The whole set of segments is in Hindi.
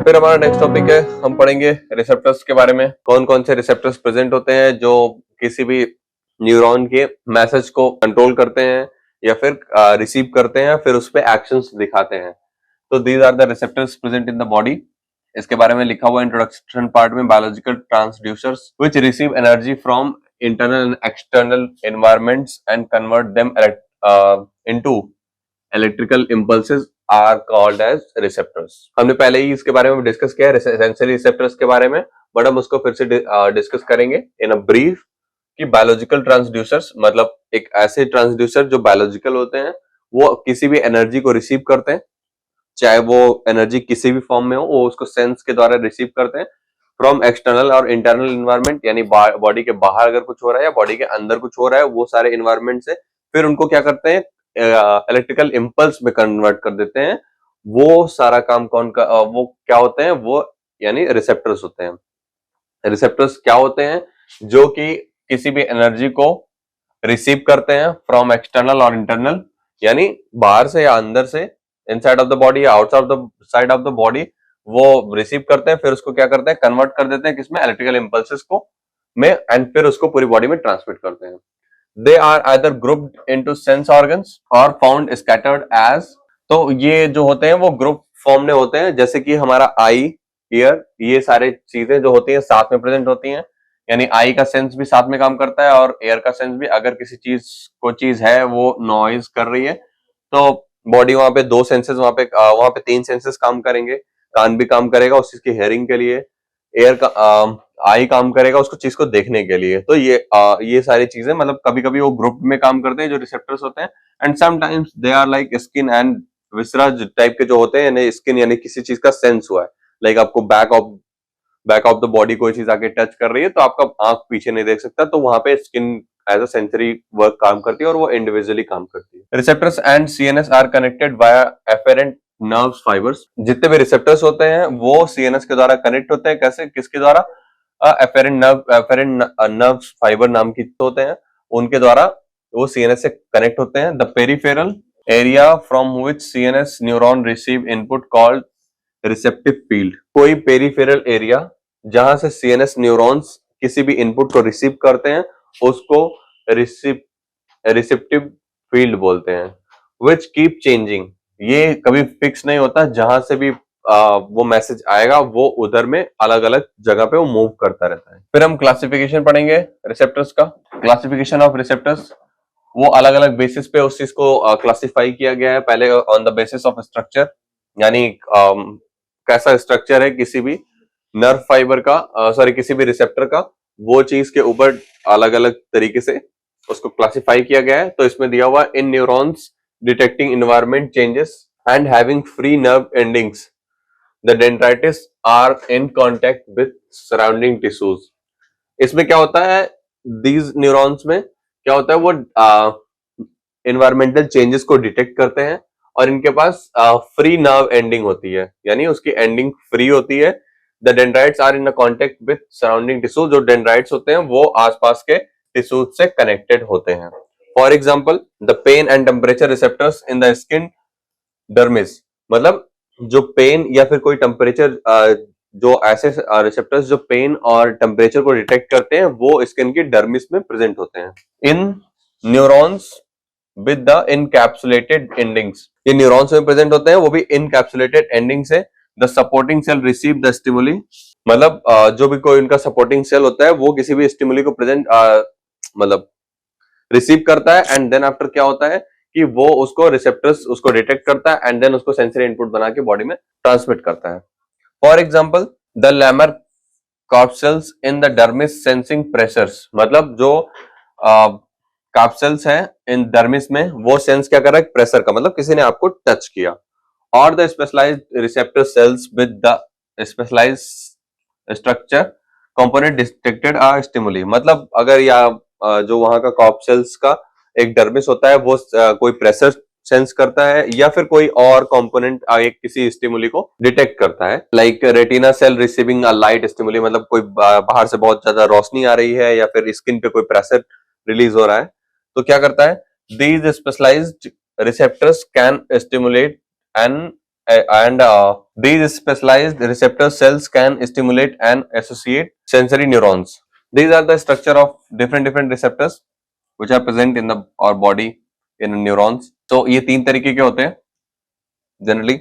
फिर हमारा नेक्स्ट टॉपिक है, हम पढ़ेंगे रिसेप्टर्स के बारे में। कौन कौन से रिसेप्टर्स प्रेजेंट होते हैं जो किसी भी न्यूरॉन के मैसेज को कंट्रोल करते हैं या फिर रिसीव करते हैं, फिर उस पे एक्शंस दिखाते हैं। तो these are the receptors present in the body. इसके बारे में लिखा हुआ इंट्रोडक्शन पार्ट में, biological transducers which receive energy from internal and external environments and convert them into electrical impulses are called as receptors. हमने पहले ही इसके बारे में डिस्कस किया है सेंसरी रिसेप्टर्स के बारे में, बट हम उसको फिर से डिस्कस करेंगे इन अ ब्रीफ कि बायोलॉजिकल ट्रांसड्यूसर्स मतलब एक ऐसे ट्रांसड्यूसर जो बायोलॉजिकल होते हैं, वो किसी भी एनर्जी को रिसीव करते हैं, चाहे वो एनर्जी किसी भी फॉर्म में हो, वो उसको सेंस के द्वारा रिसीव करते हैं फ्रॉम एक्सटर्नल और इंटरनल इन्वायरमेंट, यानी बॉडी के बाहर अगर कुछ हो रहा है या बॉडी के अंदर कुछ हो रहा है, वो सारे इन्वायरमेंट से फिर उनको क्या करते हैं, इलेक्ट्रिकल इम्पल्स में कन्वर्ट कर देते हैं। वो सारा काम वो क्या होते हैं, वो यानी रिसेप्टर्स होते हैं। रिसेप्टर्स क्या होते हैं? जो कि किसी भी एनर्जी को रिसीव करते हैं फ्रॉम एक्सटर्नल और इंटरनल, यानी बाहर से या अंदर से, इनसाइड ऑफ द बॉडी या outside the side of the body, वो रिसीव करते हैं, फिर उसको क्या करते हैं, कन्वर्ट कर देते हैं किसमें, इलेक्ट्रिकल इम्पल्सेस को में, एंड फिर उसको पूरी बॉडी में ट्रांसमिट करते हैं। They are either grouped into sense organs or found scattered as। तो ये जो होते हैं वो ग्रुप फॉर्म में होते हैं, जैसे कि हमारा आई, ईयर, ये सारे चीजें जो होती हैं साथ में प्रेजेंट होती हैं। यानी आई का सेंस भी साथ में काम करता है और एयर का सेंस भी। अगर किसी चीज है वो नॉइज कर रही है, तो बॉडी वहां पे दो सेंसेस, वहां पे तीन सेंसेस काम करेंगे। कान भी काम करेगा उस चीज की हेयरिंग के लिए, एयर का आई काम करेगा उसको चीज को देखने के लिए। तो ये सारी चीजें मतलब कभी कभी वो ग्रुप में काम करते हैं जो रिसेप्टर्स होते हैं, and sometimes they are like skin and viscera type के जो होते हैं, यानी स्किन यानी किसी चीज का सेंस हुआ है, लाइक आपको बैक ऑफ द बॉडी कोई चीज आके टच कर रही है तो आपका आंख पीछे नहीं देख सकता, तो वहां पे skin as a sensory work काम करती है और वो इंडिविजुअली काम करती है। Receptors and CNS are connected via afferent nerve fibres. जितने भी रिसेप्टर्स होते हैं वो सीएनएस के द्वारा कनेक्ट होते हैं। कैसे, किसके द्वारा? एफेरेंट नर्व फाइबर नाम की होते हैं, उनके द्वारा वो सीएनएस से कनेक्ट होते हैं। The peripheral area from which CNS neuron receive input called receptive field. कोई पेरिफेरल एरिया जहां से सीएनएस न्यूरॉन्स किसी भी इनपुट को रिसीव करते हैं, उसको रिसेप्टिव फील्ड बोलते हैं। विच कीप चेंजिंग, ये कभी फिक्स नहीं होता, जहां से भी वो मैसेज आएगा वो उधर में अलग अलग जगह पे वो मूव करता रहता है। फिर हम क्लासिफिकेशन पढ़ेंगे रिसेप्टर्स का। क्लासिफिकेशन ऑफ रिसेप्टर्स, वो अलग अलग बेसिस पे उस चीज को क्लासिफाई किया गया है। पहले on the basis of structure, यानी कैसा स्ट्रक्चर है किसी भी नर्व फाइबर का, सॉरी किसी भी रिसेप्टर का, वो चीज के ऊपर अलग अलग तरीके से उसको क्लासिफाई किया गया है। तो इसमें दिया हुआ in neurons detecting environment changes and having free nerve endings, the dendrites are in contact with surrounding tissues। इसमें क्या होता है, these neurons में क्या होता है, वो environmental changes को डिटेक्ट करते हैं और इनके पास फ्री नर्व एंडिंग होती है, यानी उसकी एंडिंग फ्री होती है। the dendrites are in a contact with surrounding tissues, जो dendrites होते हैं वो आसपास के टिश्यूज से कनेक्टेड होते हैं। For example, the pain and temperature receptors in the skin dermis, मतलब जो पेन या फिर कोई टेम्परेचर, जो ऐसे रिसेप्टर्स जो पेन और टेम्परेचर को डिटेक्ट करते हैं, वो स्किन की डर्मिस में प्रेजेंट होते हैं। In neurons with the encapsulated endings, ये न्यूरॉन्स में प्रेजेंट होते हैं, वो भी इनकैप्सुलेटेड एंडिंग से। The supporting cell receive the stimuli, मतलब जो भी कोई उनका सपोर्टिंग सेल होता है वो किसी भी स्टिमुली को प्रेजेंट मतलब रिसीव करता है, एंड देन आफ्टर क्या होता है कि वो उसको रिसेप्टर्स उसको डिटेक्ट करता है एंड देन उसको सेंसरी इनपुट बना के बॉडी में ट्रांसमिट करता है। For example, the lamellar corpuscles in the dermis sensing pressures, मतलब जो कार्पसेल्स हैं इन डर्मिस में, वो सेंस क्या कर रहा है, प्रेशर का, मतलब किसी ने आपको टच किया। और the specialised receptor cells with the specialised structure component detected a stimuli, मतलब अगर या जो वहां का कार्पसेल्स का एक डर्मिस होता है वो कोई प्रेशर सेंस करता है या फिर कोई और कंपोनेंट किसी स्टिमुली को डिटेक्ट करता है। Like retina cell receiving a light stimuli, मतलब कोई बाहर से बहुत ज्यादा रोशनी आ रही है या फिर स्किन पे कोई प्रेशर रिलीज हो रहा है, तो क्या करता है, these specialised receptors can stimulate an and these specialized receptor cells can stimulate and associate sensory neurons. These are the structure of different receptors which are present in the our body in neurons. So ये तीन तरीके के होते हैं जनरली.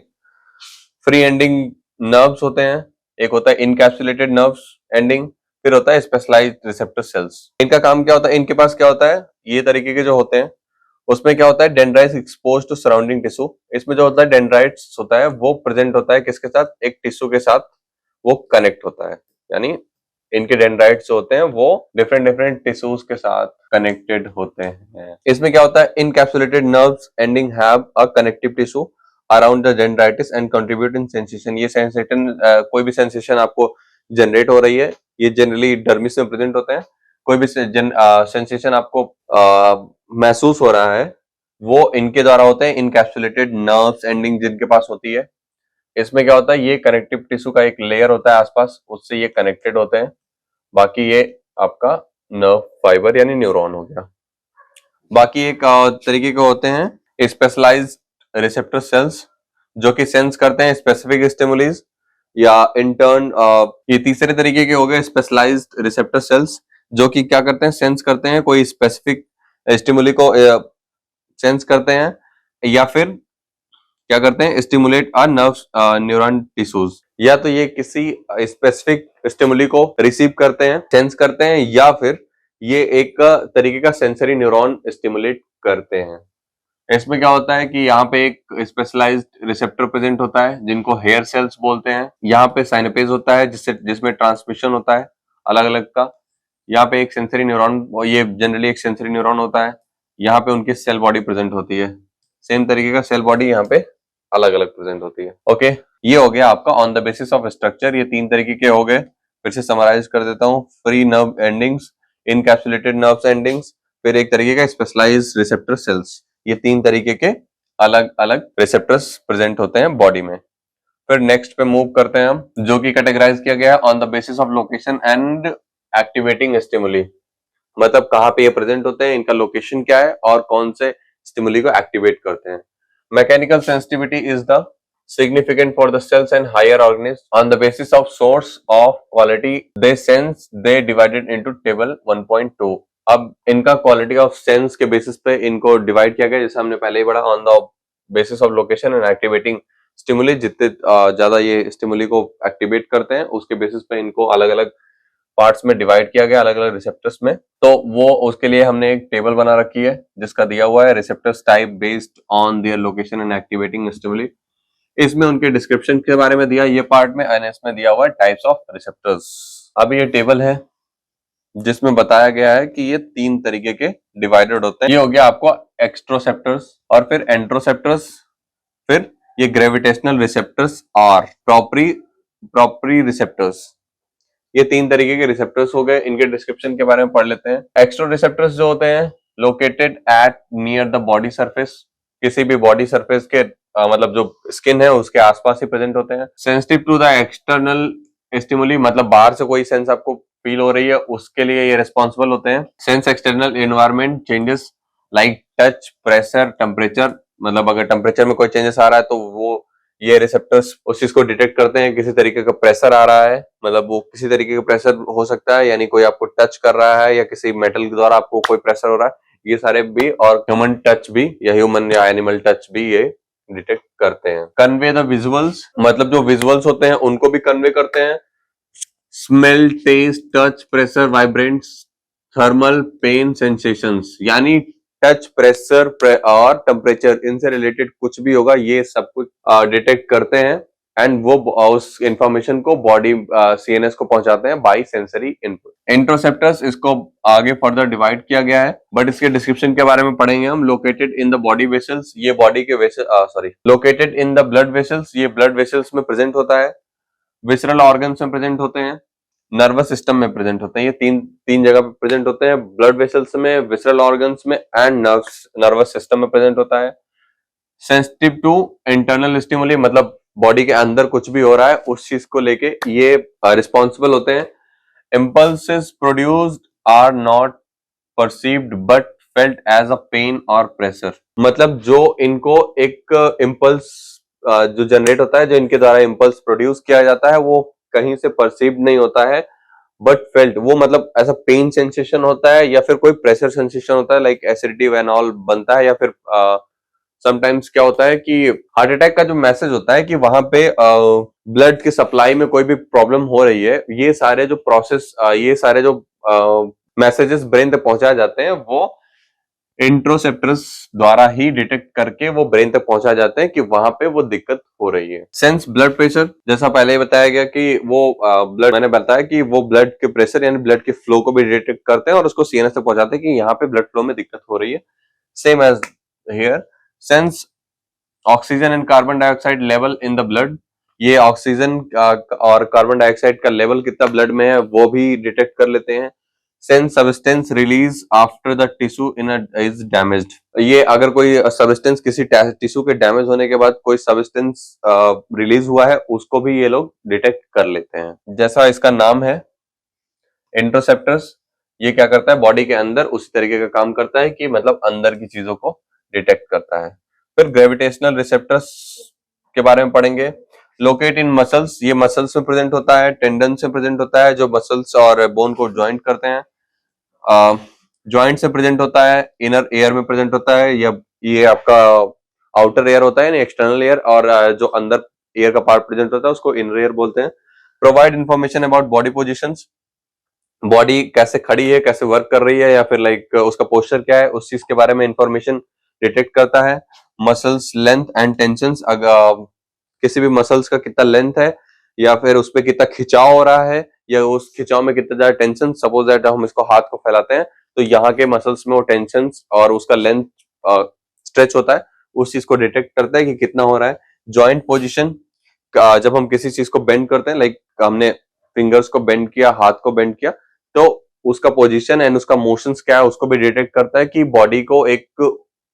फ्री एंडिंग नर्व्स होते हैं, एक होता है इनकैप्सुलेटेड नर्व्स एंडिंग, फिर होता है स्पेशलाइज्ड रिसेप्टर सेल्स. इनका काम क्या होता है, इनके पास क्या होता है, ये तरीके के जो होते हैं उसमें क्या होता है, dendrites expose to surrounding tissue. इसमें जो होता है डेंड्राइट्स होता है वो प्रेजेंट होता है किसके साथ, एक टिश्यू के साथ वो कनेक्ट होता है. यानी इनके डेंड्राइट्स होते हैं वो डिफरेंट टिश्यूज के साथ कनेक्टेड होते हैं. इसमें क्या होता है, encapsulated nerves ending have a connective tissue around the dendrites and contribute in sensation. ये सेंसेशन कोई भी सेंसेशन आपको जनरेट हो रही है ये जनरली डर्मिस में प्रेजेंट होते हैं. कोई भी सेंसेशन आपको महसूस हो रहा है वो इनके द्वारा होते हैं, इनकैप्सुलेटेड नर्व्स एंडिंग जिनके पास होती है. इसमें क्या होता है, ये कनेक्टिव टिश्यू का एक लेयर होता है आसपास, उससे ये कनेक्टेड होते हैं. बाकी ये आपका नर्व फाइबर यानी न्यूरॉन हो गया. बाकी एक तरीके के होते हैं स्पेशलाइज्ड रिसेप्टर सेल्स जो कि सेंस करते हैं स्पेसिफिक स्टिमुलीज या इन टर्न. ये तीसरे तरीके के हो गए स्पेशलाइज्ड रिसेप्टर सेल्स जो कि क्या करते हैं, सेंस करते हैं कोई स्पेसिफिक स्टिमुली को सेंस करते हैं या फिर क्या करते हैं, स्टिमुलेट अ नर्व्स न्यूरॉन टिश्यूज. या तो ये किसी स्पेसिफिक स्टिमुली को रिसीव करते हैं, सेंस करते हैं, या फिर ये एक तरीके का सेंसरी न्यूरॉन स्टिमुलेट करते हैं. इसमें क्या होता है कि यहाँ पे एक स्पेशलाइज्ड रिसेप्टर प्रेजेंट होता है जिनको हेयर सेल्स बोलते हैं. यहाँ पे साइनेपेज होता है जिसमें ट्रांसमिशन होता है अलग अलग का. यहाँ पे एक सेंसरी न्यूरॉन, ये जनरली एक सेंसरी न्यूरॉन होता है. यहाँ पे उनकी सेल बॉडी प्रेजेंट होती है, सेम तरीके का सेल बॉडी यहाँ पे अलग अलग प्रेजेंट होती है. ओके, ये हो गया आपका on the basis of structure. ये तीन तरीके के हो गए, फिर से समराइज कर देता हूँ. Free nerve endings, encapsulated nerves endings, फिर एक तरीके का स्पेशलाइज्ड रिसेप्टर सेल्स. ये तीन तरीके के अलग अलग रिसेप्टर्स प्रेजेंट होते हैं बॉडी में. फिर नेक्स्ट पे मूव करते हैं हम, जो कि कैटेगराइज किया गया है on the basis of location and activating stimuli. मतलब कहाँ पे ये प्रेजेंट होते हैं, इनका लोकेशन क्या है और कौन से स्टिमुली को एक्टिवेट करते हैं. Mechanical sensitivity is the significant for the cells and higher organisms on the basis of source of quality they sense they divided into table 1.2. अब इनका क्वालिटी ऑफ सेंस के बेसिस पे इनको डिवाइड किया गया, जैसे हमने पहले ही पढ़ा, on the basis of location and activating stimuli. जितने ज्यादा ये स्टिमुली को एक्टिवेट करते हैं उसके बेसिस पे इनको अलग अलग पार्ट्स में डिवाइड किया गया, अलग अलग रिसेप्टर्स में. तो वो उसके लिए हमने एक टेबल बना रखी है जिसका दिया हुआ है receptors type based on their location and activating stimuli. इसमें उनके डिस्क्रिप्शन के बारे में दिया ये पार्ट में, एंड इसमें दिया हुआ है टाइप्स ऑफ रिसेप्टर्स. अब ये टेबल है जिसमें बताया गया है कि ये तीन तरीके के डिवाइडेड होते हैं. ये हो गया आपको एक्स्ट्रोसेप्टर्स, और फिर एंट्रोसेप्टर्स, फिर ये ग्रेविटेशनल रिसेप्टर्स और प्रॉपरी रिसेप्टर्स. ये तीन तरीके के रिसेप्टर्स हो गए. इनके डिस्क्रिप्शन के बारे में पढ़ लेते हैं. एक्स्ट्रो रिसेप्टर्स जो होते हैं located at near the body surface, किसी भी बॉडी सरफेस के मतलब जो स्किन है उसके आसपास ही प्रेजेंट होते हैं. Sensitive to the external stimuli, मतलब बाहर से कोई सेंस आपको फील हो रही है उसके लिए ये रिस्पॉन्सिबल होते हैं. Sense external environment changes like touch, pressure, temperature. मतलब अगर टेम्परेचर में कोई चेंजेस आ रहा है तो वो ये रिसेप्टर्स उस चीज को डिटेक्ट करते हैं. किसी तरीके का प्रेशर आ रहा है, मतलब वो किसी तरीके का प्रेशर हो सकता है, यानी कोई आपको टच कर रहा है या किसी मेटल के द्वारा आपको कोई प्रेशर हो रहा है, ये सारे भी, और ह्यूमन टच भी या ह्यूमन या एनिमल टच भी ये डिटेक्ट करते हैं. कन्वे द विजुअल्स, मतलब जो विजुअल्स होते हैं उनको भी कन्वे करते हैं. Smell, taste, touch, pressure, vibrants, thermal, pain, sensations, यानी टच, प्रेशर और टेम्परेचर, इनसे रिलेटेड कुछ भी होगा ये सब कुछ डिटेक्ट करते हैं, एंड वो उस इंफॉर्मेशन को बॉडी सीएनएस को पहुंचाते हैं बाय सेंसरी इनपुट. इंट्रोसेप्टर्स, इसको आगे फर्दर डिवाइड किया गया है बट इसके डिस्क्रिप्शन के बारे में पढ़ेंगे हम. Located in the body vessels, ये बॉडी के vessel located in the blood vessels, ये ब्लड वेसल्स में प्रेजेंट होता है. विसरल ऑर्गन्स में प्रेजेंट होते हैं, नर्वस सिस्टम में प्रेजेंट होते हैं. ये तीन जगह पे प्रेजेंट होते हैं, ब्लड वेसल्स में, विसरल ऑर्गन्स में एंड नर्वस सिस्टम में प्रेजेंट होता है. सेंसिटिव टू इंटरनल स्टिमुली, मतलब बॉडी के अंदर कुछ भी हो रहा है उस चीज को लेके ये रिस्पॉन्सिबल होते हैं. Impulses produced are not perceived but felt as a pain और प्रेशर, मतलब जो इनको एक इम्पल्स जो जनरेट होता है, जो इनके द्वारा इम्पल्स प्रोड्यूस किया जाता है, वो कहीं से परसीव नहीं होता है बट फेल्ट। वो मतलब ऐसा पेन सेंसेशन होता है या फिर कोई प्रेशर सेंसेशन होता है, लाइक एसिडिटी एंड ऑल बनता है, या फिर समटाइम्स क्या होता है कि हार्ट अटैक का जो मैसेज होता है कि वहां पे ब्लड की सप्लाई में कोई भी प्रॉब्लम हो रही है, ये सारे जो प्रोसेस, ये सारे जो मैसेजेस ब्रेन तक पहुंचाए जाते हैं, वो इंट्रोसेप्टर्स द्वारा ही डिटेक्ट करके वो ब्रेन तक पहुंचा जाते हैं कि वहां पे वो दिक्कत हो रही है। सेंस ब्लड प्रेशर, जैसा पहले ही बताया गया कि वो ब्लड, मैंने बताया कि वो ब्लड के प्रेशर यानी ब्लड के फ्लो को भी डिटेक्ट करते हैं और उसको सीएनएस तक पहुंचाते हैं कि यहाँ पे ब्लड फ्लो में दिक्कत हो रही है। Same as here, sense oxygen and carbon dioxide level in the blood, ये ऑक्सीजन और कार्बन डाइऑक्साइड का लेवल कितना ब्लड में है वो भी डिटेक्ट कर लेते हैं। Sense substance release after the tissue in is damaged, ये अगर कोई सब्सटेंस किसी टिश्यू के डैमेज होने के बाद कोई सब्सटेंस रिलीज हुआ है, उसको भी ये लोग डिटेक्ट कर लेते हैं। जैसा इसका नाम है इंट्रोसेप्टर्स, ये क्या करता है, बॉडी के अंदर उसी तरीके का काम करता है कि मतलब अंदर की चीजों को डिटेक्ट करता है। फिर ग्रेविटेशनल रिसेप्टर्स के बारे में पढ़ेंगे। लोकेट इन मसल्स, ये मसल्स में प्रेजेंट होता है, टेंडन से प्रेजेंट होता है जो मसल्स और बोन को ज्वाइंट करते हैं। जॉइंट से प्रेजेंट होता है, इनर एयर में प्रेजेंट होता है, या ये आपका आउटर एयर होता है ना, एक्सटर्नल एयर, और जो अंदर एयर का पार्ट प्रेजेंट होता है उसको इनर एयर बोलते हैं। Provide information about body positions, body कैसे खड़ी है, कैसे वर्क कर रही है, या फिर लाइक उसका पोस्चर क्या है, उस चीज के बारे में इंफॉर्मेशन डिटेक्ट करता है। मसल्स लेंथ एंड टेंशन, अगर किसी भी मसल्स का कितना लेंथ है या फिर उस पर कितना खिंचाव हो रहा है, या उस खिंचाव में कितना ज्यादा टेंशन, सपोज दैट हम इसको हाथ को फैलाते हैं तो यहाँ के मसल्स में वो टेंशन और उसका लेंथ स्ट्रेच होता है, उस चीज को डिटेक्ट करता है कि कितना हो रहा है। जॉइंट पोजिशन, जब हम किसी चीज को बेंड करते हैं, लाइक हमने फिंगर्स को बेंड किया, हाथ को बेंड किया, तो उसका पोजीशन एंड उसका मोशंस क्या है उसको भी डिटेक्ट करता है कि बॉडी को एक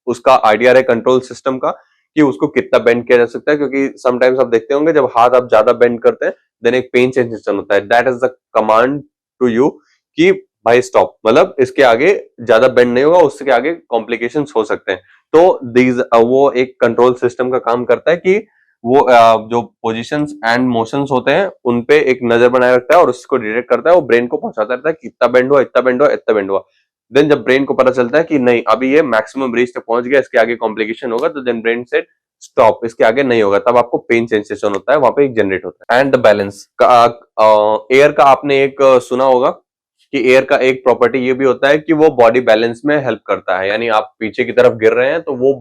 उसका आइडिया है कंट्रोल सिस्टम का कि उसको कितना बेंड किया जा सकता है। क्योंकि समटाइम्स आप देखते होंगे जब हाथ आप ज्यादा बेंड करते हैं देन एक पेन सेंसेशन होता है, that is the command to you कि भाई स्टॉप, मतलब इसके आगे ज्यादा बेंड नहीं होगा, उसके आगे कॉम्प्लिकेशंस हो सकते हैं। तो वो एक कंट्रोल सिस्टम का काम करता है कि वो जो पोजीशंस एंड मोशंस होते हैं उन पे एक नजर बनाए रखता है और उसको डिटेक्ट करता है, वो ब्रेन को पहुंचाता रहता है कि इतना बेंड हुआ, इतना बेंड हुआ, इतना बेंड हुआ। देन जब ब्रेन को पता चलता है कि नहीं अभी ये मैक्सिमम रेंज तक पहुंच गया, इसके आगे कॉम्प्लिकेशन होगा, तो देन ब्रेन से स्टॉप, इसके आगे नहीं होगा, तब आपको पेन सेंसेशन होता है, वहां पे एक जनरेट होता है। एंड द बैलेंस, एयर का आपने एक सुना होगा कि एयर का एक प्रॉपर्टी ये भी होता है कि वो बॉडी बैलेंस में हेल्प करता है, यानी आप पीछे की तरफ गिर रहे हैं तो वो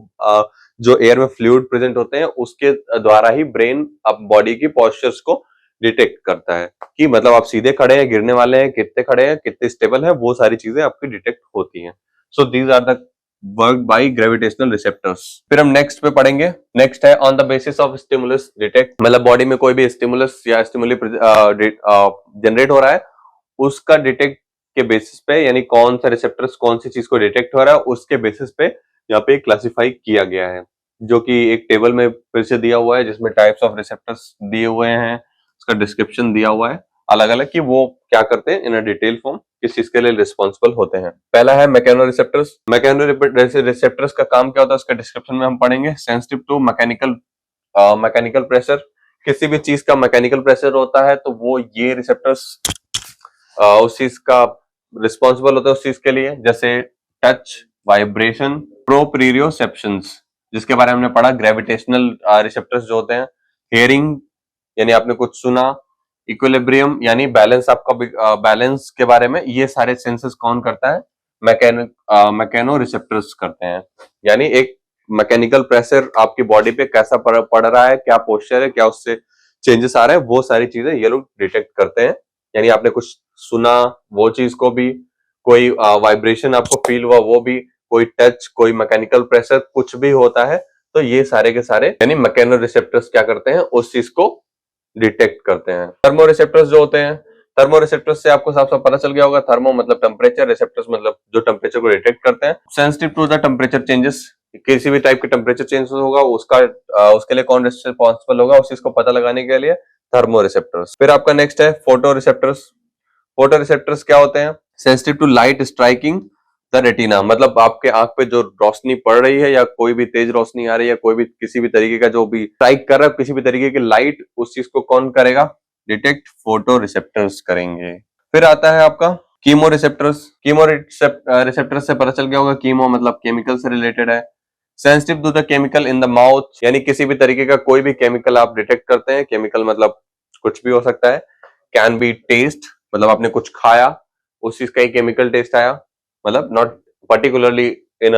जो एयर में फ्लूइड प्रेजेंट होते हैं उसके द्वारा ही ब्रेन अब बॉडी की पोस्चर्स को डिटेक्ट करता है कि मतलब आप सीधे खड़े हैं, गिरने वाले हैं, कितने खड़े हैं, कितने स्टेबल है, वो सारी चीजें आपकी डिटेक्ट होती हैं। So these are the work by gravitational receptors. फिर हम नेक्स्ट पे पढ़ेंगे। नेक्स्ट है on the basis of stimulus detect, मतलब बॉडी में कोई भी स्टिमुलस या स्टिमुली जनरेट हो रहा है, उसका डिटेक्ट के बेसिस पे, यानी कौन सा रिसेप्टर्स कौन सी चीज को डिटेक्ट हो रहा है उसके बेसिस पे यहाँ पे क्लासिफाई किया गया है, जो कि एक टेबल में फिर से दिया हुआ है जिसमें टाइप्स ऑफ रिसेप्टर्स दिए हुए हैं, उसका डिस्क्रिप्शन दिया हुआ है अलग अलग कि वो क्या करते हैं इन अ डिटेल फॉर्म, किस चीज के लिए रिस्पॉन्सिबल होते हैं। पहला है मैकेनो रिसेप्टर्स। मैकेनो रिसेप्टर्स का काम क्या होता है उसका डिस्क्रिप्शन में हम पढ़ेंगे। सेंसिटिव टू मैकेनिकल प्रेशर, किसी भी चीज का मैकेनिकल प्रेशर होता है तो वो ये रिसेप्टर्स उस चीज का रिस्पॉन्सिबल होता है उस चीज के लिए, जैसे टच, वाइब्रेशन, प्रोप्रियोसेप्शंस जिसके बारे में हमने पढ़ा। ग्रेविटेशनल रिसेप्टर्स जो होते हैं, हेयरिंग यानी आपने कुछ सुना, इक्विलिब्रियम यानी बैलेंस, आपका बैलेंस के बारे में, ये सारे सेंसेस कौन करता है, मैकेनो रिसेप्टर्स करते हैं। यानी एक मैकेनिकल प्रेशर आपकी बॉडी पे कैसा पड़ रहा है, क्या पोस्चर है, क्या उससे चेंजेस आ रहे हैं, वो सारी चीजें ये लोग डिटेक्ट करते हैं। यानी आपने कुछ सुना वो चीज को भी, कोई वाइब्रेशन आपको फील हुआ वो भी, कोई टच, कोई मैकेनिकल प्रेशर, कुछ भी होता है तो ये सारे के सारे यानी मैकेनो रिसेप्टर्स क्या करते हैं उस चीज को डिटेक्ट करते हैं। थर्मो रिसेप्टर्स जो होते हैं, थर्मो रिसेप्टर्स से आपको साफ साफ पता चल गया होगा, थर्मो मतलब टेम्परेचर, रिसेप्टर्स मतलब जो टेम्परेचर को डिटेक्ट करते हैं। Sensitive to the temperature changes, किसी भी टाइप के टेम्परेचर चेंज होगा उसका उसके लिए कौन रिस्पॉन्सिबल होगा उस चीज को पता लगाने के लिए, थर्मो रिसेप्टर्स। फिर आपका नेक्स्ट है फोटो रिसेप्टर्स। फोटो रिसेप्टर्स क्या होते हैं, sensitive to light striking the retina, मतलब आपके आंख पे जो रोशनी पड़ रही है या कोई भी तेज रोशनी आ रही है, कोई भी किसी भी तरीके का जो भी स्ट्राइक कर रहा है, किसी भी तरीके की लाइट, उस चीज को कौन करेगा? डिटेक्ट फोटो रिसेप्टर्स करेंगे। फिर आता है आपका कीमो रिसेप्टर्स। कीमो रिसेप्टर्स से पता चल गया होगा, कीमो मतलब केमिकल से रिलेटेड है। Sensitive to the chemical in the mouth, यानी किसी भी तरीके का कोई भी केमिकल आप डिटेक्ट करते हैं। केमिकल मतलब कुछ भी हो सकता है। कैन बी टेस्ट, मतलब आपने कुछ खाया, उस चीज का ही केमिकल टेस्ट आया, मतलब not particularly in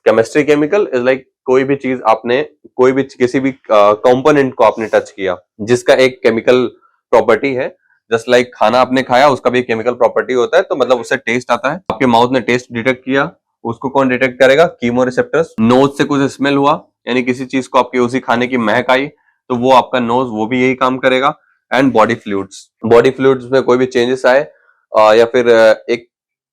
chemistry. Chemical is like कोई भी चीज आपने, कोई भी किसी भी कंपोनेंट को आपने टच किया जिसका एक केमिकल प्रॉपर्टी है। जस्ट लाइक खाना आपने खाया, उसका भी केमिकल प्रॉपर्टी होता है, तो मतलब उससे टेस्ट आता है। आपके माउथ ने टेस्ट डिटेक्ट किया, उसको कौन डिटेक्ट करेगा? Chemo receptors. नोज से कुछ स्मेल हुआ, यानी किसी चीज को आपकी उसी खाने की महक आई, तो वो आपका नोज वो भी यही काम करेगा। And body fluids, body fluids में कोई भी चेंजेस आए या फिर एक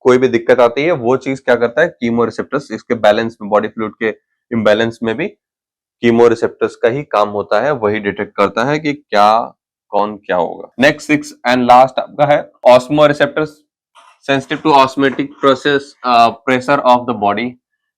कोई भी दिक्कत आती है, वो चीज क्या करता है? कीमो रिसेप्टर्स इसके बैलेंस में, बॉडी फ्लूइड के इम्बैलेंस में भी कीमो रिसेप्टर्स का ही काम होता है, वही डिटेक्ट करता है कि क्या कौन क्या होगा। नेक्स्ट 6 एंड लास्ट आपका है osmoreceptors. Sensitive to osmotic process pressure of the body.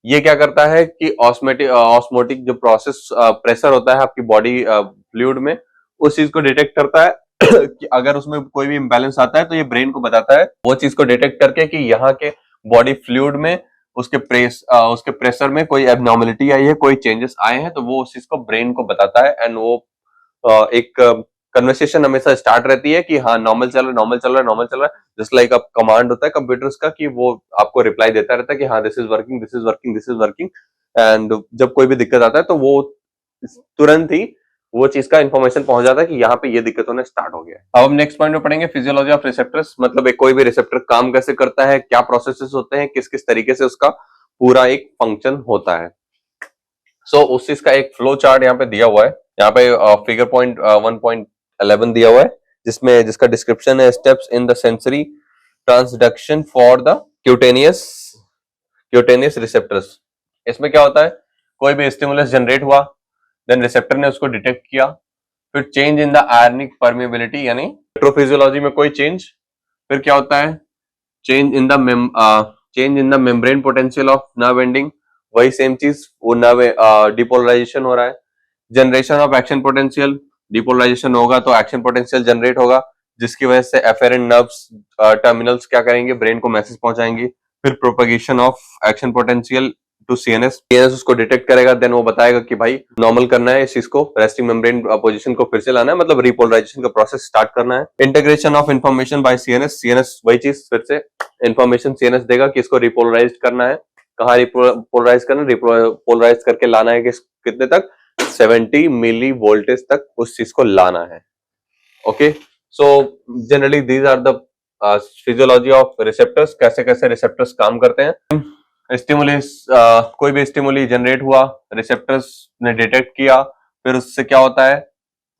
ये क्या करता है कि ऑस्मोटिक जो प्रोसेस प्रेशर होता है आपकी बॉडी फ्लूइड में, उस चीज को डिटेक्ट करता है कि अगर उसमें कोई भी इम्बैलेंस आता है तो ये ब्रेन को बताता है, वो चीज को डिटेक्ट करके कि यहाँ के बॉडी फ्लूइड में उसके प्रेशर में कोई एबनॉर्मलिटी आई है, कोई चेंजेस आए हैं, तो वो उस चीज को ब्रेन को बताता है। एंड वो एक कन्वर्सेशन हमेशा स्टार्ट रहती है कि हाँ नॉर्मल चल रहा है, नॉर्मल चल रहा है, नॉर्मल चल रहा है। जस्ट लाइक अब कमांड होता है कंप्यूटर्स का कि वो आपको रिप्लाई देता रहता है कि हाँ this is working, this is working, this is working. And जब कोई भी दिक्कत आता है तो वो तुरंत ही वो चीज का इंफॉर्मेशन पहुंच जाता है कि यहाँ पे ये दिक्कत होने स्टार्ट हो गया है। अब हम नेक्स्ट पॉइंट में पढ़ेंगे फिजियोलॉजी ऑफ रिसेप्टर्स, मतलब एक कोई भी रिसेप्टर काम कैसे करता है, क्या प्रोसेसेस होते हैं, किस किस तरीके से उसका पूरा एक फंक्शन होता है। सो उस चीज का एक फ्लो चार्ट यहाँ पे दिया हुआ है। यहाँ पे फिगर पॉइंट 1.11 दिया हुआ है, जिसका डिस्क्रिप्शन है steps in the sensory transduction for the cutaneous receptors. इसमें क्या होता है? कोई भी स्टिमुलस जनरेट हुआ, देन रिसेप्टर ने उसको डिटेक्ट किया, फिर change in the ionic permeability, यानी इलेक्ट्रोफिजियोलॉजी में कोई चेंज, फिर क्या होता है? Change in the membrane potential of nerve ending, वही सेम चीज, वो नर्व डिपोलराइजेशन हो रहा है। Generation of action potential, depolarization होगा तो एक्शन पोटेंशियल जनरेट होगा, जिसकी वजह से एफेरेंट नर्व्स टर्मिनल्स क्या करेंगे? ब्रेन को मैसेज पहुंचाएंगे। फिर propagation of action potential to CNS, CNS उसको डिटेक्ट करेगा, देन वो बताएगा कि भाई नॉर्मल करना है इस चीज को, रेस्टिंग मेम्ब्रेन पोजीशन को फिर से लाना है, मतलब रिपोलराइजेशन का प्रोसेस स्टार्ट करना है। Integration of information bye CNS, CNS वही चीज फिर से इंफॉर्मेशन सीएनएस देगा कि इसको रिपोलराइज करना है, कहाँ रिपोलराइज करना है, रिपोलराइज करके लाना है कितने तक? 70 मिली वोल्टेज तक उस चीज को लाना है। Okay, so generally these are the physiology of receptors, कैसे कैसे रिसेप्टर्स काम करते हैं। स्टिमुलस, कोई भी स्टिमुली जनरेट हुआ, रिसेप्टर्स ने डिटेक्ट किया, फिर उससे क्या होता है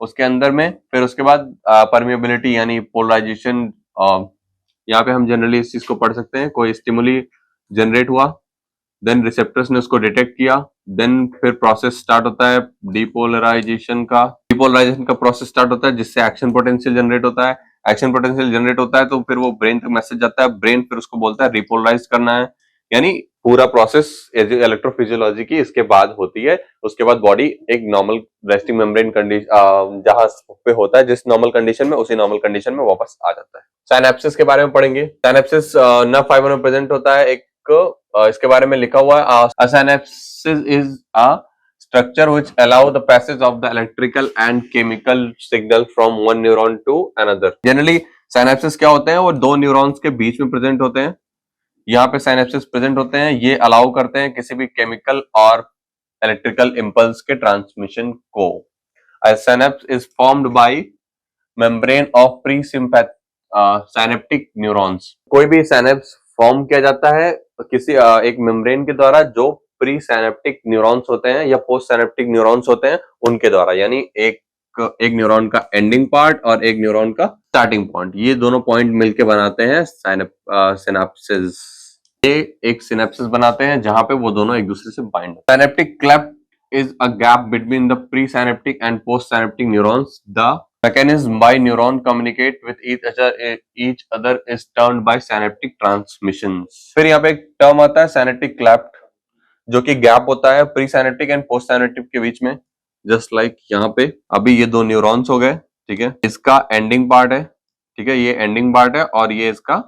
उसके अंदर में, फिर उसके बाद परमिएबिलिटी यानी पोलराइजेशन। यहाँ पे हम जनरली इस चीज को पढ़ सकते हैं, कोई स्टिमुली जनरेट हुआ, देन रिसेप्टर्स ने उसको डिटेक्ट किया, देन फिर प्रोसेस स्टार्ट होता है डिपोलराइजेशन का प्रोसेस स्टार्ट होता है, जिससे एक्शन पोटेंशियल जनरेट होता है। एक्शन पोटेंशियल जनरेट होता है तो फिर वो ब्रेन तक मैसेज जाता है, ब्रेन फिर उसको बोलता है रिपोलराइज करना है, यानी पूरा प्रोसेस इलेक्ट्रोफिजियोलॉजी की इसके बाद होती है। उसके बाद बॉडी एक नॉर्मल रेस्टिंग मेम्ब्रेन कंडीशन जहां पे होता है, जिस नॉर्मल कंडीशन में, उसी नॉर्मल कंडीशन में वापस आ जाता है। साइनेप्सिस के बारे में पढ़ेंगे। साइनेप्सिस नर्व फाइबर में प्रेजेंट होता है। एक इसके बारे में लिखा हुआ है, synapsis is a structure which allow the passage of the electrical and chemical signal from one neuron to another. Generally synapses क्या होते हैं? वो दो न्यूरॉन्स के बीच में प्रेजेंट होते हैं। यहाँ पे synapses प्रेजेंट होते हैं, ये अलाउ करते हैं किसी भी केमिकल और इलेक्ट्रिकल इम्पल्स के ट्रांसमिशन को। A synapse is formed by membrane of synaptic neurons. कोई भी synapse फॉर्म किया जाता है किसी एक मेम्ब्रेन के द्वारा, जो प्री साइनेप्टिक न्यूरॉन्स होते हैं या पोस्ट साइनेप्टिक न्यूरॉन्स होते हैं उनके द्वारा, यानी एक न्यूरॉन का एंडिंग पार्ट और एक न्यूरॉन का स्टार्टिंग पॉइंट, ये दोनों पॉइंट मिलके बनाते हैं सिनेप्सिस। ये एक सिनेप्सिस बनाते हैं जहां पे वो दोनों एक दूसरे से बाइंड होते हैं। Synaptic cleft is a gap between the pre-synaptic and post-synaptic neurons. The mechanism by neuron communicate with each other is termed by synaptic transmissions। फिर यहाँ पे एक टर्म आता है synaptic cleft, जो कि गैप होता है pre synaptic and post synaptic के बीच में। जस्ट लाइक यहाँ पे अभी ये दो न्यूरॉन्स हो गए, ठीक है, इसका एंडिंग पार्ट है, ठीक है, ये एंडिंग पार्ट है और ये इसका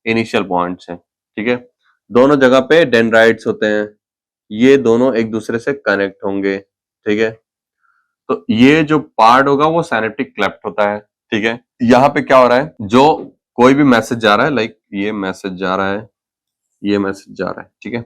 इनिशियल पॉइंट्स है, ठीक है। दोनों जगह पे डेंड्राइट्स होते हैं, ये दोनों एक दूसरे से कनेक्ट होंगे, ठीक है। तो ये जो पार्ट होगा वो साइनेप्टिक क्लेफ्ट होता है, ठीक है। यहाँ पे क्या हो रहा है, जो कोई भी मैसेज जा रहा है, लाइक ये मैसेज जा रहा है, ये मैसेज जा रहा है, ठीक है,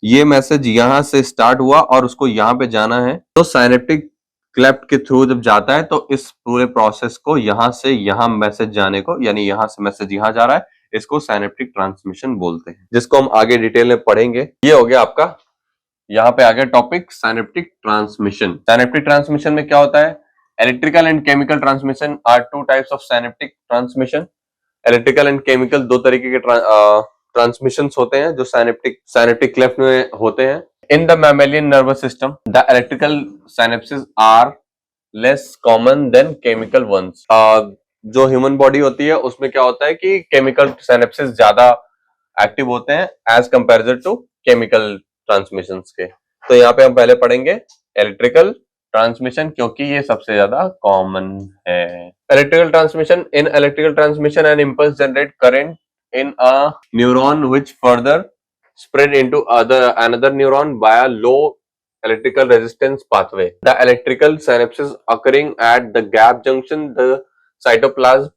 ये मैसेज यहां से स्टार्ट हुआ और उसको यहाँ पे जाना है, तो साइनेप्टिक क्लेफ्ट के थ्रू जब जाता है तो इस पूरे प्रोसेस को यहां से यहां मैसेज जाने को, यानी यहां से मैसेज यहां जा रहा है, इसको साइनेप्टिक ट्रांसमिशन बोलते हैं, जिसको हम आगे डिटेल में पढ़ेंगे। ये हो गया आपका, यहाँ पे आ गया topic synaptic transmission. Synaptic transmission में क्या होता है, electrical and chemical transmission are two types of synaptic transmission. Electrical and chemical दो तरीके के ट्रांसमिशन होते हैं जो साइनेप्टिक क्लेफ्ट में होते हैं। In the mammalian nervous system the electrical synapsis are less common than chemical ones. जो ह्यूमन बॉडी होती है उसमें क्या होता है कि केमिकल साइनेप्सिस ज्यादा एक्टिव होते हैं as comparison to chemical transmissions के। तो यहाँ पे हम पहले पढ़ेंगे इलेक्ट्रिकल ट्रांसमिशन, क्योंकि ये सबसे ज्यादा कॉमन है। In electrical transmission an impulse generate current in a neuron which further spread into another neuron via low electrical resistance pathway. The electrical synapses occurring at the gap junction, the cytoplasm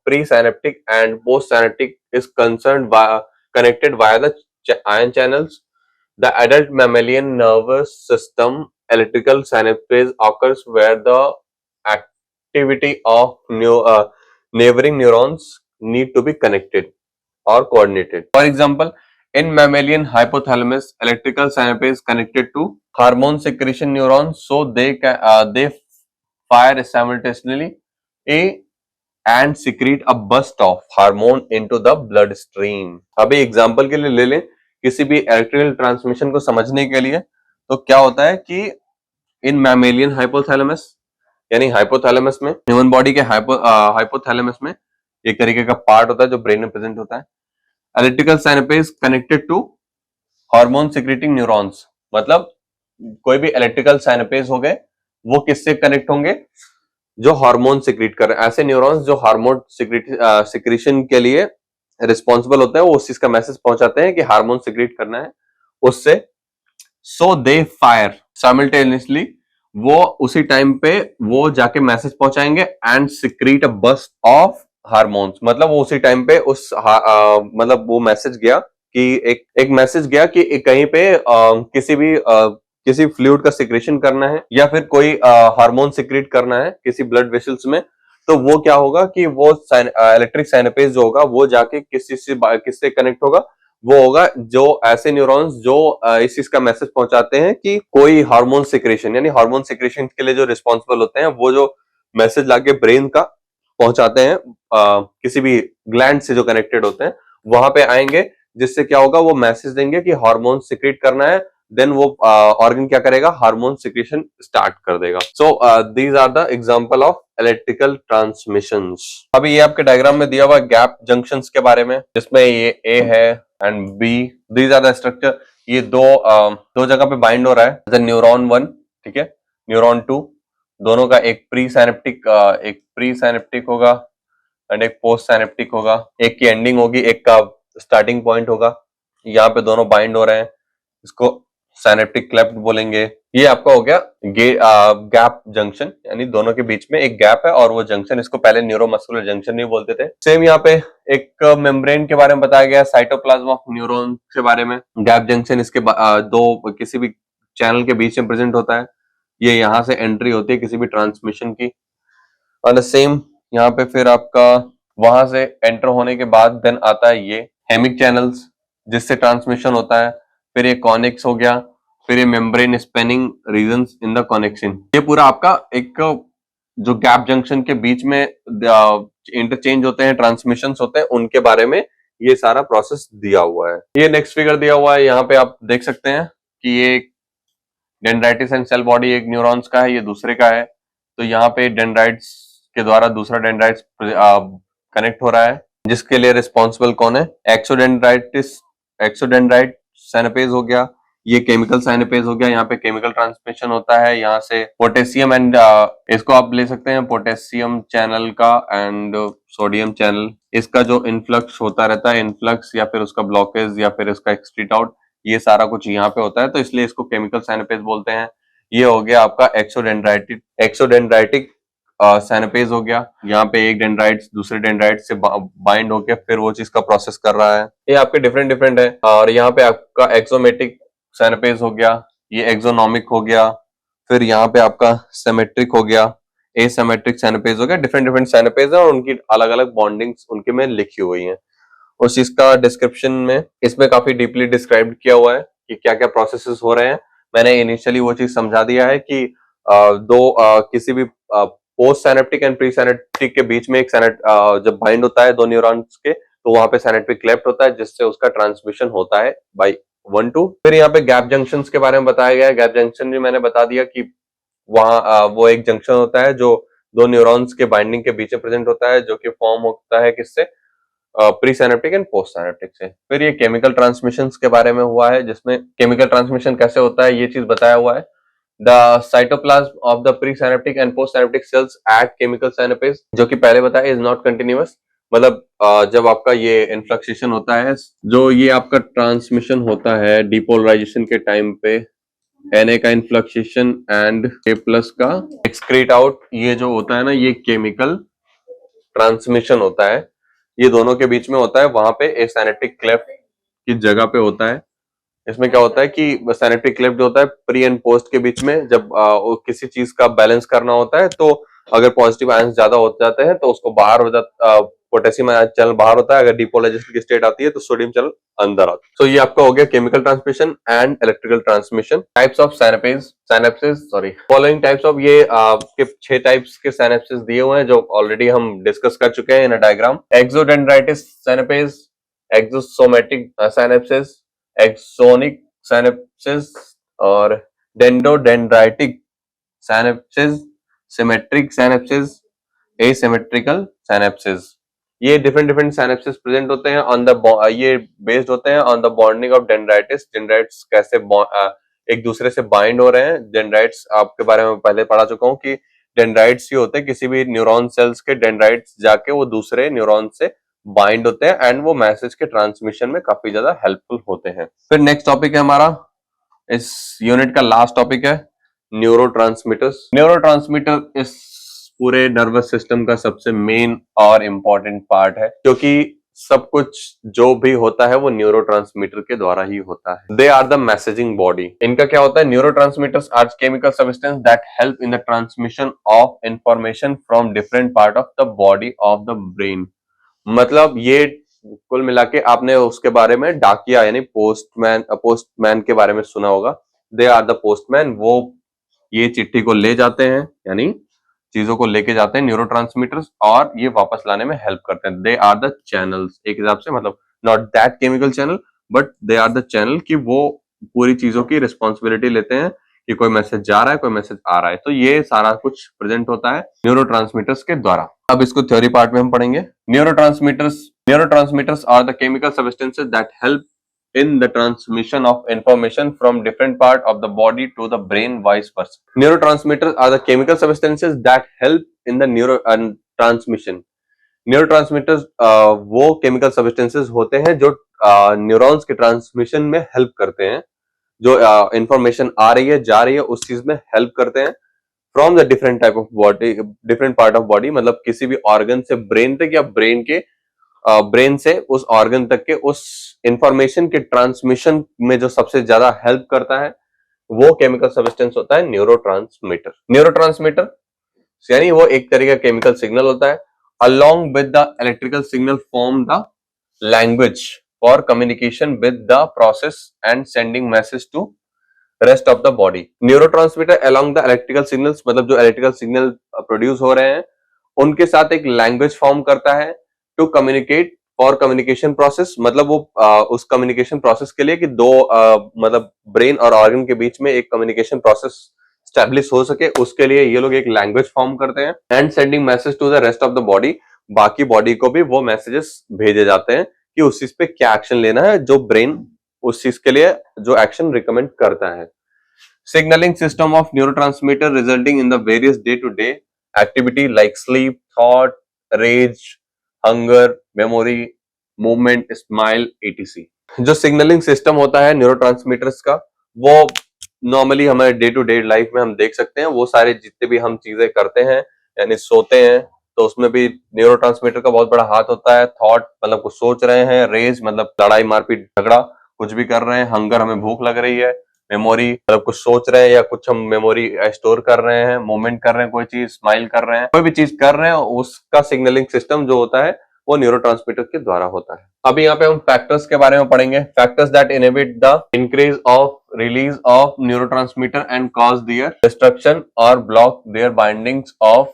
presynaptic and postsynaptic is connected via the ion channels. The adult mammalian nervous system electrical synapse occurs where the activity of neighboring neurons need to be connected or coordinated. For example, in mammalian hypothalamus, electrical synapse is connected to hormone secretion neurons, so they fire simultaneously and secrete a burst of hormone into the bloodstream. अभी एग्जांपल के लिए ले लें किसी भी इलेक्ट्रिकल ट्रांसमिशन को समझने के लिए, तो क्या होता है कि इन मैमेलियन हाइपोथैलेमस, यानी हाइपोथैलेमस में, ह्यूमन बॉडी के हाइपोथैलेमस में एक तरीके का पार्ट होता है जो ब्रेन में प्रेजेंट होता है। Electrical synapse connected to hormone secreting neurons, मतलब कोई भी इलेक्ट्रिकल साइनेप्स हो गए वो किससे कनेक्ट होंगे, जो हार्मोन सिक्रेट कर रहे हैं। ऐसे न्यूरॉन्स जो हार्मोन सिक्रेशन के लिए रिस्पॉन्सिबल होते हैं, वो उस चीज का मैसेज पहुंचाते हैं कि हार्मोन सिक्रेट करना है उससे। सो दे फायर साइमल्टेनियसली, वो उसी टाइम पे वो जाके मैसेज पहुंचाएंगे and secrete a burst of hormones, मतलब वो उसी टाइम पे मतलब वो मैसेज गया कि एक मैसेज गया कि कहीं पे किसी फ्लूइड का सिक्रेशन करना है या फिर कोई हार्मोन सिक्रेट करना है किसी ब्लड वेसल्स में, तो वो क्या होगा कि वो इलेक्ट्रिक साइनेप्स जो होगा वो जाके किससे कनेक्ट होगा, वो होगा जो ऐसे न्यूरॉन्स जो इस चीज का मैसेज पहुंचाते हैं कि कोई हार्मोन सिक्रेशन, यानी हार्मोन सिक्रेशन के लिए जो रिस्पॉन्सिबल होते हैं, वो जो मैसेज लाके ब्रेन का पहुंचाते हैं किसी भी ग्लैंड से जो कनेक्टेड होते हैं वहां पे आएंगे, जिससे क्या होगा, वो मैसेज देंगे कि हार्मोन सिक्रेट करना है, देन वो ऑर्गन क्या करेगा, हार्मोन सिक्रेशन स्टार्ट कर देगा। So these are the example of electrical transmissions. अभी ये आपके डायग्राम में दिया हुआ गैप जंक्शंस के बारे में, जिसमें ये ए है and B, these are the structure. ये दो जगह पे बाइंड हो रहा है, न्यूरॉन 1, ठीक है, न्यूरॉन 2, दोनों का एक प्री साइनेप्टिक होगा एंड एक पोस्ट साइनेप्टिक होगा, एक की एंडिंग होगी, एक का स्टार्टिंग पॉइंट होगा। यहाँ पे दोनों बाइंड हो रहे हैं, इसको साइनेप्टिक क्लेफ्ट बोलेंगे। ये आपका हो गया गैप जंक्शन, यानी दोनों के बीच में एक गैप है और वो जंक्शन, इसको पहले न्यूरोमस्कुलर जंक्शन नहीं बोलते थे। सेम यहाँ पे एक मेम्ब्रेन के बारे में बताया गया, साइटोप्लाज्म ऑफ न्यूरॉन के बारे में। गैप जंक्शन इसके दो किसी भी चैनल के बीच में प्रेजेंट होता है, ये यहाँ से एंट्री होती है किसी भी ट्रांसमिशन की। और द सेम यहाँ पे फिर आपका वहां से एंटर होने के बाद देन आता है ये हेमिक चैनल्स, जिससे ट्रांसमिशन होता है। फिर ये कॉनिक्स हो गया, फिर ये membrane spanning regions in the connection. ये पूरा आपका एक जो गैप जंक्शन के बीच में इंटरचेंज होते हैं, ट्रांसमिशन होते हैं, उनके बारे में ये सारा प्रोसेस दिया हुआ है। ये नेक्स्ट फिगर दिया हुआ है, यहाँ पे आप देख सकते हैं कि ये डेंड्राइटिस एंड सेल बॉडी एक न्यूरॉन्स का है, ये दूसरे का है। तो यहाँ पे डेंड्राइट्स के द्वारा दूसरा डेंड्राइट्स कनेक्ट हो रहा है, जिसके लिए रिस्पॉन्सिबल कौन है? एक्सोडेंड्राइट साइनेपेज हो गया, ये केमिकल साइनेपेज हो गया। यहाँ पे केमिकल ट्रांसमिशन होता है, यहाँ से पोटेशियम एंड इसको आप ले सकते हैं पोटेशियम चैनल का एंड सोडियम चैनल, इसका जो इनफ्लक्स होता रहता है, इनफ्लक्स या फिर उसका ब्लॉकेज या फिर उसका एक्सक्रीट आउट, ये सारा कुछ यहाँ पे होता है, तो इसलिए इसको केमिकल साइनेपेज बोलते हैं। ये हो गया आपका एक्सोडेंड्राइटिक साइनेपेज हो गया। यहाँ पे एक डेंड्राइट दूसरे डेंड्राइट से बाइंड होकर फिर वो चीज का प्रोसेस कर रहा है। ये आपके डिफरेंट डिफरेंट है। और यहाँ पे आपका एक्सोमेटिक साइनेपेज हो गया, ये एक्सोनॉमिक हो गया, फिर यहाँ पे आपका सिमेट्रिक हो गया, एसिमेट्रिक साइनेपेज हो गया। डिफरेंट डिफरेंट साइनेपेज है और उनकी अलग अलग बॉन्डिंग्स उनके में लिखी हुई है। उस चीज का डिस्क्रिप्शन में इसमें काफी डीपली डिस्क्राइब किया हुआ है कि क्या क्या प्रोसेसेस हो रहे हैं। मैंने इनिशियली वो चीज समझा दिया है कि किसी भी post synaptic and pre synaptic के बीच में एक जब बाइंड होता है दो न्यूरॉन्स के, तो वहां पे साइनेप्टिक क्लेफ्ट होता है, जिससे उसका ट्रांसमिशन होता है बाय 1-2। फिर यहाँ पे गैप जंक्शंस के बारे में बताया गया है। गैप जंक्शन भी मैंने बता दिया कि वहां वो एक जंक्शन होता है जो दो न्यूरॉन्स के बाइंडिंग के बीच में प्रेजेंट होता है, जो कि फॉर्म होता है किससे? Pre synaptic and post synaptic से। फिर ये केमिकल ट्रांसमिशन के बारे में हुआ है, जिसमें केमिकल ट्रांसमिशन कैसे होता है ये चीज बताया हुआ है। The cytoplasm of the presynaptic and postsynaptic cells at chemical synapses, जो कि पहले बताया इज नॉट कंटिन्यूअस। मतलब जब आपका ये इन्फ्लक्सेशन होता है, जो ये आपका ट्रांसमिशन होता है डिपोलराइजेशन के टाइम पे, Na का इन्फ्लक्सेशन एंड A प्लस का एक्सक्रीट आउट, ये जो होता है ना, ये केमिकल ट्रांसमिशन होता है। ये दोनों के बीच में होता है, वहां पे एसिनेप्टिक क्लेफ्ट की जगह पे होता है। इसमें क्या होता है कि साइनेप्टिक क्लेफ्ट जो होता है प्री एंड पोस्ट के बीच में, जब किसी चीज का बैलेंस करना होता है, तो अगर पॉजिटिव आयंस ज्यादा हो जाते हैं तो उसको बाहर हो जाता, पोटेशियम चैनल बाहर होता है। अगर डिपोलराइजेशन की स्टेट आती है तो सोडियम चैनल अंदर आता है। तो ये आपका हो गया chemical transmission and electrical transmission. Types of synapsis following types of, ये आपके 6 टाइप्स के साइनेप्सिस दिए हुए हैं, जो ऑलरेडी हम डिस्कस कर चुके हैं in a diagram. Axodendritic synapses, axosomatic synapses, axonic synapses और dendrodendritic synapses, symmetric synapses, asymmetrical synapses. ये डिफरेंट डिफरेंट साइनेप्सिस प्रेजेंट होते हैं ऑन द, ये बेस्ड होते हैं on the bonding of dendrites. Dendrites कैसे एक दूसरे से बाइंड हो रहे हैं। डेंड्राइट्स आपके बारे में पहले पढ़ा चुका हूं कि डेंड्राइट्स ही होते हैं, किसी भी न्यूरॉन सेल्स के डेंड्राइट्स जाके वो दूसरे न्यूरॉन से बाइंड होते हैं एंड वो मैसेज के ट्रांसमिशन में काफी ज्यादा हेल्पफुल होते हैं। फिर नेक्स्ट टॉपिक है हमारा, इस यूनिट का लास्ट टॉपिक है न्यूरोट्रांसमीटर्स। न्यूरोट्रांसमीटर इस पूरे नर्वस सिस्टम का सबसे मेन और इम्पोर्टेंट पार्ट है, क्योंकि सब कुछ जो भी होता है वो न्यूरोट्रांसमीटर के द्वारा ही होता है। They are the messaging body. इनका क्या होता है? Neurotransmitters are chemical substance that help in the transmission of information from different part of the body of the brain. मतलब ये कुल मिला के आपने उसके बारे में डाकिया यानी पोस्टमैन के बारे में सुना होगा। दे आर द पोस्टमैन, वो ये चिट्ठी को ले जाते हैं, यानी चीजों को लेके जाते हैं न्यूरोट्रांसमीटर्स, और ये वापस लाने में हेल्प करते हैं। दे आर द चैनल्स, एक हिसाब से, मतलब not that chemical channel but they are the channel, कि वो पूरी चीजों की रिस्पॉन्सिबिलिटी लेते हैं कि कोई मैसेज जा रहा है, कोई मैसेज आ रहा है। तो ये सारा कुछ प्रेजेंट होता है न्यूरोट्रांसमीटर्स के द्वारा। अब इसको थ्योरी पार्ट में हम पढ़ेंगे। Neurotransmitters are the chemical substances that help in the transmission of information from different part of the body to the brain, vice versa. Neurotransmitters are the chemical substances that help in the transmission. Neurotransmitters वो chemical substances होते हैं जो न्यूरॉन्स के ट्रांसमिशन में हेल्प करते हैं, जो इंफॉर्मेशन आ रही है जा रही है उस चीज में हेल्प करते हैं from the different type of body, different part of body, मतलब किसी भी ऑर्गन से ब्रेन तक या ब्रेन से उस ऑर्गन तक के उस इंफॉर्मेशन के ट्रांसमिशन में जो सबसे ज्यादा हेल्प करता है वो केमिकल सब्सटेंस होता है न्यूरोट्रांसमीटर। न्यूरोट्रांसमीटर यानी वो एक तरह का केमिकल सिग्नल होता है, along with the electrical signal form the language for communication with the process and sending message to rest of the body. Neurotransmitter along the electrical signals, मतलब जो इलेक्ट्रिकल सिग्नल प्रोड्यूस हो रहे हैं उनके साथ एक लैंग्वेज फॉर्म करता है to communicate for communication process, मतलब वो उस कम्युनिकेशन प्रोसेस के लिए कि दो मतलब ब्रेन और ऑर्गन के बीच में एक कम्युनिकेशन प्रोसेस स्टैब्लिश हो सके उसके लिए ये लोग एक लैंग्वेज फॉर्म करते हैं and sending message to the rest of the body. बाकी बॉडी को भी वो मैसेजेस भेजे जाते हैं कि उस चीज पे क्या एक्शन लेना है, जो ब्रेन उस चीज के लिए जो एक्शन रिकमेंड करता है। Signaling system of neurotransmitter resulting in the various day-to-day activity like sleep, thought, rage, hunger, memory, movement, smile, etc. जो सिग्नलिंग सिस्टम होता है न्यूरोट्रांसमीटर्स का, वो नॉर्मली हमारे डे टू डे लाइफ में हम देख सकते हैं। वो सारे जितने भी हम चीजें करते हैं, यानी सोते हैं तो उसमें भी न्यूरोट्रांसमीटर का बहुत बड़ा हाथ होता है। थॉट मतलब कुछ सोच रहे हैं, रेज मतलब लड़ाई मारपीट झगड़ा कुछ भी कर रहे हैं, हंगर हमें भूख लग रही है, मेमोरी मतलब कुछ सोच रहे हैं या कुछ हम मेमोरी स्टोर कर रहे हैं, मूवमेंट कर रहे हैं, कोई चीज स्माइल कर रहे हैं, कोई भी चीज कर रहे हैं, उसका सिग्नलिंग सिस्टम जो होता है वो न्यूरोट्रांसमीटर के द्वारा होता है। अभी यहाँ पे हम फैक्टर्स के बारे में पढ़ेंगे। Factors that inhibit the increase of release of neurotransmitter and cause their destruction और block their bindings of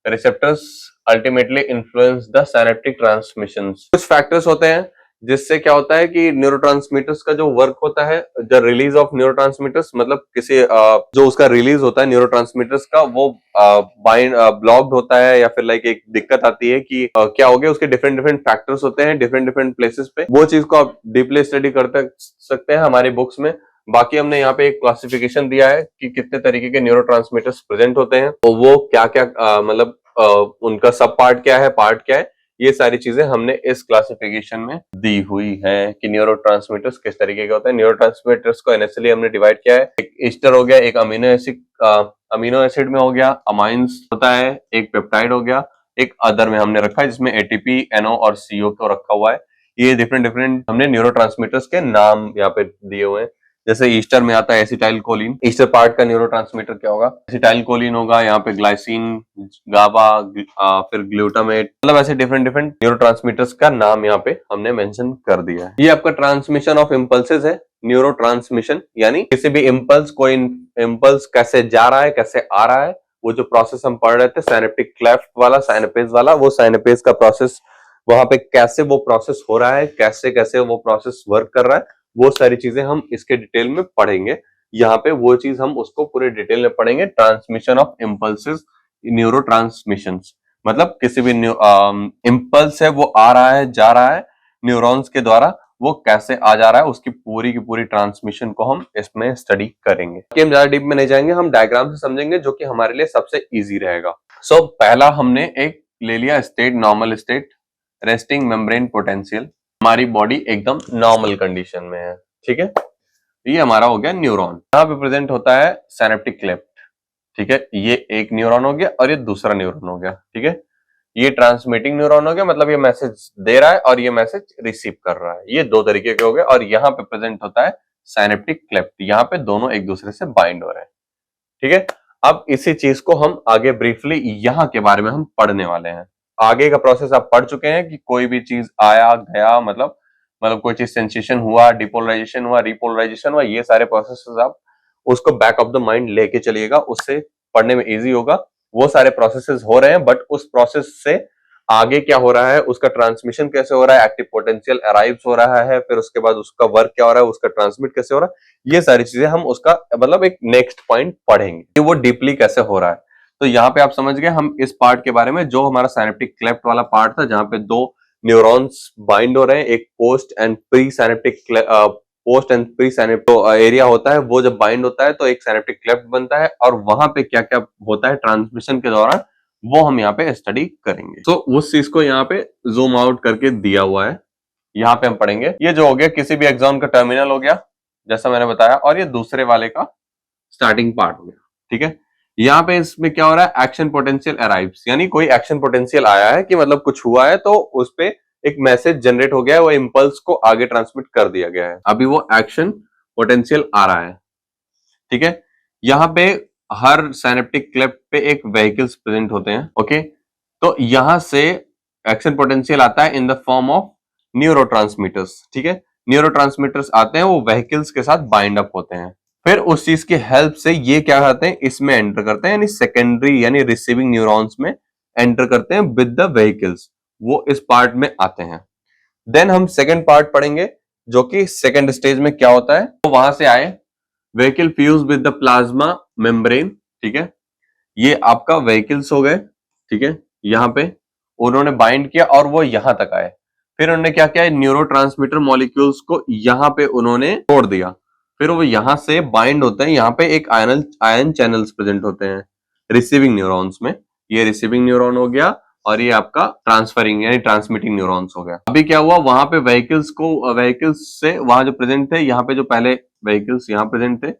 receptors ultimately influence the synaptic transmissions. कुछ फैक्टर्स होते हैं जिससे क्या होता है कि न्यूरोट्रांसमीटर्स का जो वर्क होता है, द रिलीज ऑफ न्यूरोट्रांसमीटर्स मतलब किसी जो उसका रिलीज होता है न्यूरोट्रांसमीटर्स का, वो बाइंड ब्लॉक्ड होता है या फिर लाइक एक दिक्कत आती है कि क्या हो गया, उसके डिफरेंट डिफरेंट फैक्टर्स होते हैं डिफरेंट डिफरेंट प्लेसेस पे। वो चीज को आप डीपली स्टडी करते सकते हैं हमारी बुक्स में। बाकी हमने यहाँ पे एक क्लासिफिकेशन दिया है कि कितने तरीके के न्यूरोट्रांसमीटर्स प्रेजेंट होते हैं, तो वो क्या क्या मतलब उनका सब पार्ट क्या है, पार्ट क्या है, ये सारी चीजें हमने इस क्लासिफिकेशन में दी हुई है कि न्यूरोट्रांसमीटर्स किस तरीके के होते हैं। न्यूरोट्रांसमीटर्स को एनएसएली हमने डिवाइड किया है, एक ईस्टर हो गया, एक अमीनो एसिड में हो गया, अमाइंस होता है, एक पेप्टाइड हो गया, एक अदर में हमने रखा है जिसमें एटीपी, एनओ और सीओ को रखा हुआ है। ये डिफरेंट डिफरेंट हमने न्यूरोट्रांसमीटर्स के नाम यहाँ पे दिए हुए हैं। जैसे ईस्टर में आता है एसिटाइल कोलिन, ईस्टर पार्ट का न्यूरोट्रांसमीटर क्या होगा, एसिटाइल कोलिन होगा, यहाँ पे ग्लाइसिन, गाबा, फिर ग्लूटामेट, मतलब ऐसे डिफरेंट डिफरेंट न्यूरोट्रांसमीटर्स का नाम यहाँ पे हमने मेंशन कर दिया है। ये आपका ट्रांसमिशन ऑफ इम्पल्सेस है, न्यूरोट्रांसमिशन यानी किसी भी इम्पल्स, कोई इम्पल्स कैसे जा रहा है, कैसे आ रहा है, वो जो प्रोसेस हम पढ़ रहे थे साइनेप्टिक क्लेफ्ट वाला, साइनेपेज वाला, वो साइनेपेज का प्रोसेस वहां पे कैसे वो प्रोसेस हो रहा है, कैसे कैसे वो प्रोसेस वर्क कर रहा है, वो सारी चीजें हम इसके डिटेल में पढ़ेंगे। यहाँ पे वो चीज हम उसको पूरे डिटेल में पढ़ेंगे। ट्रांसमिशन ऑफ इम्पल्सेस, न्यूरोट्रांसमिशंस मतलब किसी भी इम्पल्स है वो आ रहा है, जा रहा है न्यूरॉन्स के द्वारा, वो कैसे आ जा रहा है, उसकी पूरी की पूरी ट्रांसमिशन को हम इसमें स्टडी करेंगे। हम ज्यादा डीप में नहीं जाएंगे, हम डायग्राम से समझेंगे जो कि हमारे लिए सबसे इजी रहेगा। सो पहला हमने एक ले लिया state, normal state, resting membrane potential, हमारी बॉडी एकदम नॉर्मल कंडीशन में है, ठीक है। ये हमारा हो गया न्यूरॉन, यहाँ पे प्रेजेंट होता है सिनेप्टिक क्लेफ्ट, ठीक है। ये एक न्यूरॉन हो गया और ये दूसरा न्यूरॉन हो गया, ठीक है। ये ट्रांसमिटिंग न्यूरॉन हो गया, मतलब ये मैसेज दे रहा है और ये मैसेज रिसीव कर रहा है, ये दो तरीके के हो गए। और यहाँ पे प्रेजेंट होता है सिनेप्टिक क्लेफ्ट, यहाँ पे दोनों एक दूसरे से बाइंड हो रहे हैं, ठीक है। अब इसी चीज को हम आगे ब्रीफली यहाँ के बारे में हम पढ़ने वाले हैं। आगे का प्रोसेस आप पढ़ चुके हैं कि कोई भी चीज आया गया, मतलब कोई चीज सेंसेशन हुआ, डिपोलराइजेशन हुआ, रिपोलराइजेशन हुआ, ये सारे प्रोसेसेस आप उसको बैक ऑफ द माइंड लेके चलिएगा, उससे पढ़ने में इजी होगा। वो सारे प्रोसेसेस हो रहे हैं, बट उस प्रोसेस से आगे क्या हो रहा है, उसका ट्रांसमिशन कैसे हो रहा है, एक्टिव पोटेंशियल अराइव्स हो रहा है, फिर उसके बाद उसका वर्क क्या हो रहा है, उसका ट्रांसमिट कैसे हो रहा है, ये सारी चीजें हम उसका मतलब एक नेक्स्ट पॉइंट पढ़ेंगे कि वो डीपली कैसे हो रहा है। तो यहाँ पे आप समझ गए हम इस पार्ट के बारे में, जो हमारा साइनेप्टिक क्लेफ्ट वाला पार्ट था, जहाँ पे दो न्यूरॉन्स बाइंड हो रहे हैं, एक post and pre synaptic area होता है, वो जब बाइंड होता है तो एक साइनेप्टिक क्लेफ्ट बनता है, और वहां पे क्या क्या होता है ट्रांसमिशन के दौरान, वो हम यहाँ पे स्टडी करेंगे। तो उस चीज को यहाँ पे जूम आउट करके दिया हुआ है, यहाँ पे हम पढ़ेंगे। ये जो हो गया किसी भी एग्जाम का टर्मिनल हो गया, जैसा मैंने बताया, और ये दूसरे वाले का स्टार्टिंग पार्ट हो गया, ठीक है। यहाँ पे इसमें क्या हो रहा है, एक्शन पोटेंशियल अराइव्स, यानी कोई एक्शन पोटेंशियल आया है कि मतलब कुछ हुआ है, तो उस पे एक मैसेज जनरेट हो गया है, वो इंपल्स को आगे ट्रांसमिट कर दिया गया है, अभी वो एक्शन पोटेंशियल आ रहा है, ठीक है। यहाँ पे हर साइनेप्टिक क्लेफ्ट पे एक व्हीकल्स प्रेजेंट होते हैं, ओके। तो यहां से एक्शन पोटेंशियल आता है in the form of neurotransmitters, ठीक है। न्यूरोट्रांसमीटर्स आते हैं, वो व्हीकल्स के साथ बाइंड अप होते हैं, फिर उस चीज की हेल्प से ये क्या करते हैं, इसमें एंटर करते हैं, यानी सेकेंडरी यानी रिसीविंग न्यूरॉन्स में एंटर करते हैं विद द व्हीकल्स, वो इस पार्ट में आते हैं। देन हम सेकेंड पार्ट पढ़ेंगे, जो कि सेकेंड स्टेज में क्या होता है, तो वहां से आए, vehicle fuse with the plasma membrane, ठीक है, ये आपका व्हीकल्स हो गए, ठीक है, यहाँ पे उन्होंने बाइंड किया और वो यहां तक आए। फिर उन्होंने क्या किया, न्यूरोट्रांसमीटर मॉलिक्यूल्स को यहाँ पे उन्होंने छोड़ दिया, फिर वो यहां से बाइंड होते हैं, यहाँ पे एक आयन चैनल्स प्रेजेंट होते हैं रिसीविंग न्यूरॉन्स में। ये रिसीविंग न्यूरॉन हो गया और ये आपका ट्रांसफरिंग यानी ट्रांसमिटिंग न्यूरॉन्स हो गया। अभी क्या हुआ, वहां पे व्हीकल्स से वहां जो प्रेजेंट थे, यहाँ पे जो पहले व्हीकल्स यहाँ प्रेजेंट थे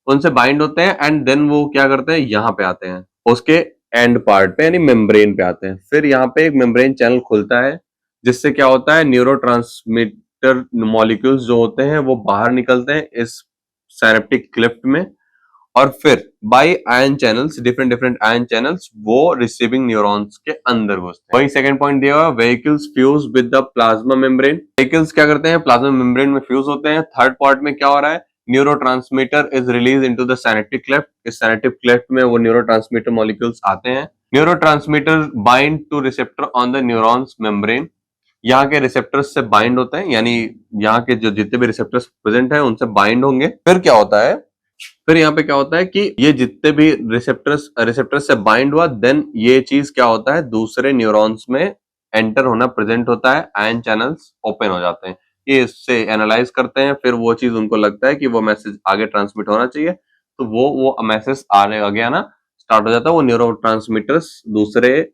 उनसे बाइंड होते हैं एंड देन वो क्या करते हैं, यहाँ पे आते हैं उसके एंड पार्ट पे यानी मेम्ब्रेन पे आते हैं। फिर यहाँ पे एक मेम्ब्रेन चैनल खुलता है जिससे क्या होता है, न्यूरोट्रांसमीटर मॉलिक्यूल्स जो होते हैं वो बाहर निकलते हैं इस साइनेप्टिक क्लिफ्ट में, और फिर by ion channels, different different ion channels वो रिसीविंग न्यूरॉन्स के अंदर घुसते हैं। वही सेकंड पॉइंट दिया हुआ, vehicles fuse with the plasma membrane. Vehicles क्या करते हैं, प्लाज्मा मेम्ब्रेन में फ्यूज होते हैं। थर्ड पार्ट में क्या हो रहा है, neurotransmitter is release into the synaptic cleft. इस सिनेप्टिक क्लेफ्ट में वो न्यूरोट्रांसमीटर मॉलिक्यूल्स आते हैं। Neurotransmitter bind two receptor on the neurons membrane. यहाँ के रिसेप्टर्स से बाइंड होते हैं, यानी यहाँ के जो जितने भी रिसेप्टर्स प्रेजेंट है उनसे बाइंड होंगे। फिर क्या होता है, फिर यहाँ पे क्या होता है कि ये जितने भी रिसेप्टर्स से बाइंड हुआ, देन ये चीज क्या होता है, दूसरे न्यूरॉन्स में एंटर होना प्रेजेंट होता है, आयन चैनल्स ओपन हो जाते हैं। ये इससे एनालाइज करते हैं, फिर वो चीज उनको लगता है कि वो मैसेज आगे ट्रांसमिट होना चाहिए, तो वो मैसेज आने आगे आना स्टार्ट हो जाता है। वो न्यूरोट्रांसमीटर्स दूसरे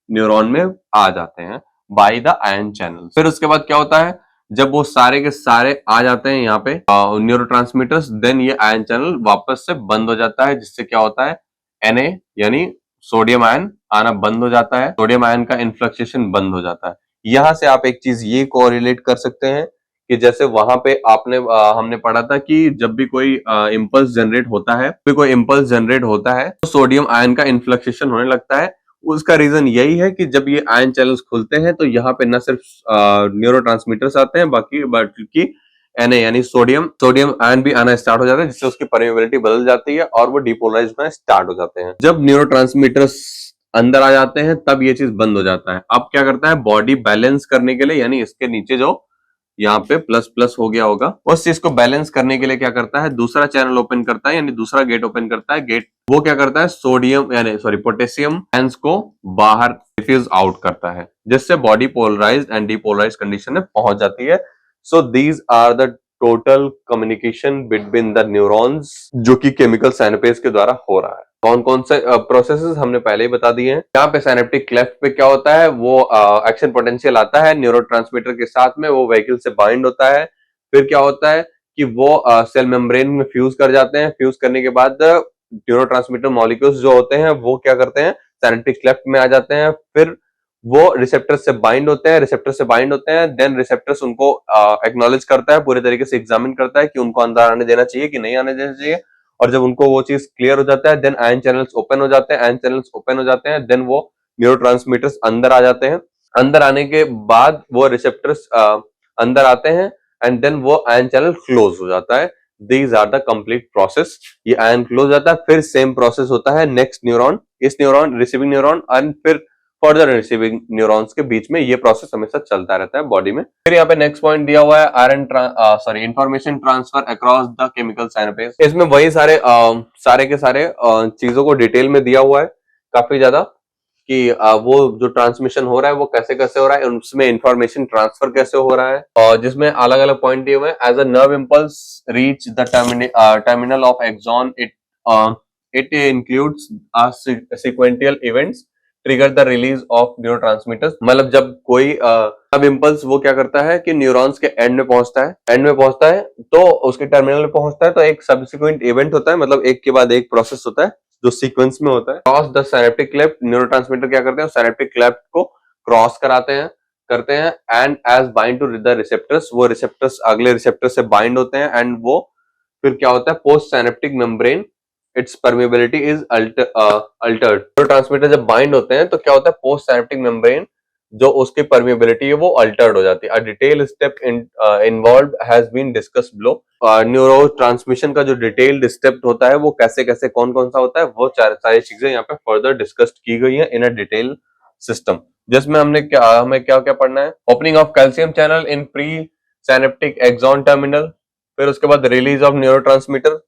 न्यूरॉन में आ जाते हैं बाय द आयन चैनल। फिर उसके बाद क्या होता है, जब वो सारे के सारे आ जाते हैं यहाँ पे न्यूरोट्रांसमीटर्स, देन ये आयन चैनल वापस से बंद हो जाता है, जिससे क्या होता है, Na यानी सोडियम आयन आना बंद हो जाता है, सोडियम आयन का इन्फ्लक्सेशन बंद हो जाता है। यहां से आप एक चीज ये कोरिलेट कर सकते हैं कि जैसे वहां पे हमने पढ़ा था कि जब भी कोई इम्पल्स जनरेट होता है, तो सोडियम आयन का इन्फ्लक्सेशन होने लगता है। उसका रीजन यही है कि जब ये आयन चैनल्स खुलते हैं तो यहाँ पे न सिर्फ न्यूरोट्रांसमीटर्स आते हैं, बल्कि Na यानी सोडियम आयन भी आना स्टार्ट हो जाता है, जिससे उसकी परमेबिलिटी बदल जाती है और वो डिपोलराइज होना स्टार्ट हो जाते हैं। जब न्यूरोट्रांसमीटर्स अंदर आ जाते हैं तब ये चीज बंद हो जाता है। अब क्या करता है, बॉडी बैलेंस करने के लिए, यानी इसके नीचे जो यहाँ पे प्लस प्लस हो गया होगा, उस चीज को बैलेंस करने के लिए क्या करता है, दूसरा चैनल ओपन करता है, यानी दूसरा गेट ओपन करता है। गेट वो क्या करता है, पोटेशियम आयंस को बाहर डिफ्यूज आउट करता है, जिससे body polarized and depolarized condition में पहुंच जाती है। So these are the total communication between the neurons, जो कि केमिकल साइनेपेज के द्वारा हो रहा है। कौन कौन से प्रोसेसेस हमने पहले ही बता दिए हैं। यहाँ पे साइनेप्टिक क्लेफ्ट पे क्या होता है, वो एक्शन पोटेंशियल आता है न्यूरोट्रांसमीटर के साथ में, वो व्हीकल से बाइंड होता है। फिर क्या होता है कि वो सेल मेम्ब्रेन में फ्यूज कर जाते हैं। फ्यूज करने के बाद न्यूरोट्रांसमीटर मॉलिक्यूल्स जो होते हैं वो क्या करते हैं, साइनेप्टिक क्लेफ्ट में आ जाते हैं। फिर वो रिसेप्टर्स से बाइंड होते हैं, देन रिसेप्टर्स उनको एक्नॉलेज करता है, पूरे तरीके से एग्जामिन करता है कि उनको अंदर आने देना चाहिए कि नहीं आने देना चाहिए। और जब उनको वो चीज क्लियर हो जाता है, देन आयन चैनल्स ओपन हो जाते हैं, देन वो न्यूरोट्रांसमीटर्स अंदर आ जाते हैं। अंदर आने के बाद वो रिसेप्टर्स अंदर आते हैं एंड देन वो आयन चैनल क्लोज हो जाता है। These are the complete process. ये आयन क्लोज हो जाता है, फिर सेम प्रोसेस होता है नेक्स्ट न्यूरॉन, इस न्यूरॉन रिसीविंग न्यूरॉन एंड फिर फर्दर रिसीविंग न्यूरॉन्स के बीच में ये प्रोसेस हमेशा चलता रहता है बॉडी में। फिर यहाँ पे नेक्स्ट पॉइंट दिया हुआ है information transfer across the chemical synapses. इसमें वही सारे के सारे चीजों को डिटेल में दिया हुआ है काफी ज्यादा, कि वो जो ट्रांसमिशन हो रहा है वो कैसे कैसे हो रहा है, उसमें इंफॉर्मेशन ट्रांसफर कैसे हो रहा है, और जिसमें अलग अलग पॉइंट दिए हुए हैं। As a nerve impulse reach the terminal of axon, it includes sequential events trigger the release of neurotransmitters. मतलब जब कोई अब इम्पल्स वो क्या करता है कि न्यूरॉन्स के एंड में पहुंचता है, तो उसके टर्मिनल में पहुंचता है, तो एक सब्सिक्वेंट इवेंट होता है, मतलब एक के बाद एक प्रोसेस होता है जो सीक्वेंस में होता है। Cross the synaptic cleft, neurotransmitter क्या करते हैं, साइनेप्टिक क्लेफ्ट को क्रॉस करते हैं and as bind to the receptors, वो रिसेप्टर्स अगले रिसेप्टर से बाइंड होते हैं एंड वो फिर क्या होता है, post synaptic membrane its permeability is altered. Neurotransmitter जब बाइंड होते हैं तो क्या होता है, पोस्ट साइनेप्टिक मेम्ब्रेन जो उसकी परमेबिलिटी है वो अल्टर्ड हो जाती है। A detail step involve has been discussed below. Neuro transmission का जो डिटेल्ड स्टेप होता है वो कैसे कैसे कौन कौन सा होता है, वो सारी चीजें यहाँ पे फर्दर डिस्कस्ड की गई है इन अ डिटेल सिस्टम, जिसमें हमें क्या क्या पढ़ना है। Opening of calcium channel in pre synaptic axon terminal, फिर उसके बाद रिलीज ऑफ न्यूरोट्रांसमीटर,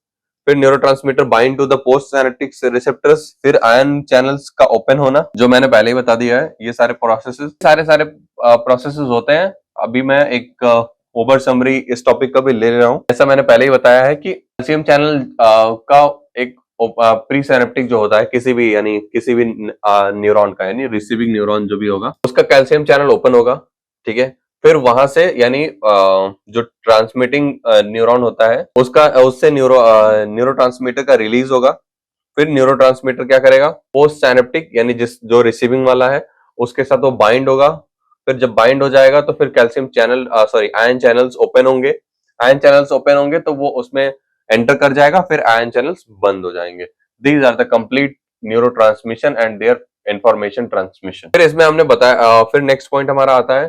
फिर neurotransmitter bind to the post synaptic receptors, फिर आयन चैनल्स का ओपन होना, जो मैंने पहले ही बता दिया है। ये सारे प्रोसेसेस होते हैं। अभी मैं एक ओवर समरी इस टॉपिक का भी ले रहा हूँ। जैसा मैंने पहले ही बताया है कि कैल्शियम चैनल का एक प्री सिनेप्टिक जो होता है किसी भी न्यूरॉन का, यानी रिसीविंग न्यूरॉन जो भी होगा, उसका कैल्शियम चैनल ओपन होगा, ठीक है। फिर वहां से यानी जो ट्रांसमिटिंग न्यूरॉन होता है उससे न्यूरोट्रांसमीटर का रिलीज होगा। फिर न्यूरोट्रांसमीटर क्या करेगा, पोस्ट साइनेप्टिक यानी जो रिसीविंग वाला है उसके साथ वो बाइंड होगा। फिर जब बाइंड हो जाएगा तो फिर calcium channel ion channels open होंगे। आयन चैनल्स ओपन होंगे तो वो उसमें एंटर कर जाएगा, फिर आयन चैनल्स बंद हो जाएंगे। These are the complete neuro transmission and their information transmission. फिर इसमें हमने बताया, फिर नेक्स्ट पॉइंट हमारा आता है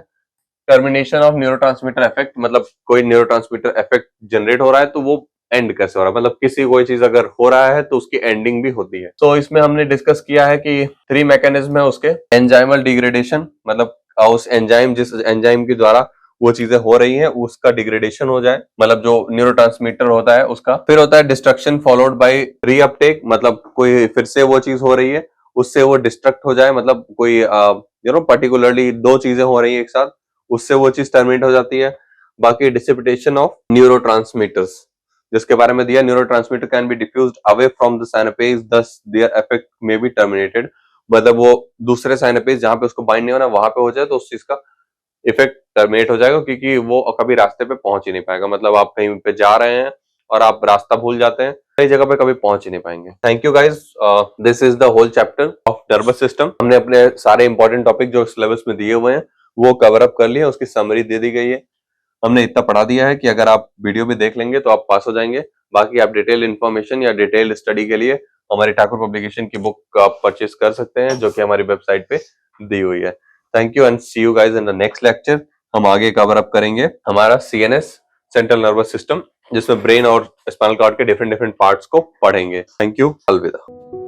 टर्मिनेशन ऑफ न्यूरोट्रांसमीटर इफेक्ट। मतलब कोई न्यूरोट्रांसमीटर इफेक्ट जनरेट हो रहा है तो वो एंड कैसे हो रहा है, मतलब किसी कोई चीज अगर हो रहा है तो उसकी एंडिंग भी होती है। तो इसमें हमने डिस्कस किया है कि 3 मैकेनिज्म है उसके। एंजाइमल डिग्रेडेशन, मतलब उस एंजाइम जिस एंजाइम के द्वारा वो चीजें हो रही हैं उसका डिग्रेडेशन हो जाए, मतलब जो न्यूरोट्रांसमीटर होता है उसका। फिर होता है डिस्ट्रक्शन फॉलोड बाय रीअपटेक, मतलब कोई फिर से वो चीज हो रही है उससे वो डिस्ट्रक्ट हो जाए, मतलब कोई पर्टिकुलरली 2 चीजें हो रही है एक साथ, उससे वो चीज टर्मिनेट हो जाती है। बाकी डिसिपिटेशन ऑफ न्यूरोट्रांसमीटर्स, जिसके बारे में दिया, neurotransmitter can be diffused away from the synapses thus their effect may be terminated. मतलब वो दूसरे साइनेपेज जहां पे उसको बाइंड नहीं होना वहां पे हो जाए तो उस चीज का इफेक्ट टर्मिनेट हो जाएगा, क्योंकि वो कभी रास्ते पे पहुंच ही नहीं पाएगा। मतलब आप कहीं पे जा रहे हैं और आप रास्ता भूल जाते हैं, कई जगह पे कभी पहुंच ही नहीं पाएंगे। Thank you guys, this is the whole chapter of nervous system. हमने अपने सारे इंपॉर्टेंट टॉपिक जो सिलेबस में दिए हुए हैं वो कवर अप कर लिए, उसकी समरी दे दी गई है। हमने इतना पढ़ा दिया है कि अगर आप वीडियो भी देख लेंगे तो आप पास हो जाएंगे। बाकी आप डिटेल इन्फॉर्मेशन या डिटेल स्टडी के लिए हमारी ठाकुर पब्लिकेशन की बुक आप परचेज कर सकते हैं, जो कि हमारी वेबसाइट पे दी हुई है। Thank you and see you guys in the next lecture. हम आगे कवर अप करेंगे हमारा सीएनएस, सेंट्रल नर्वस सिस्टम, जिसमें ब्रेन और स्पाइनल कॉर्ड के डिफरेंट डिफरेंट पार्ट्स को पढ़ेंगे। थैंक यू, अलविदा।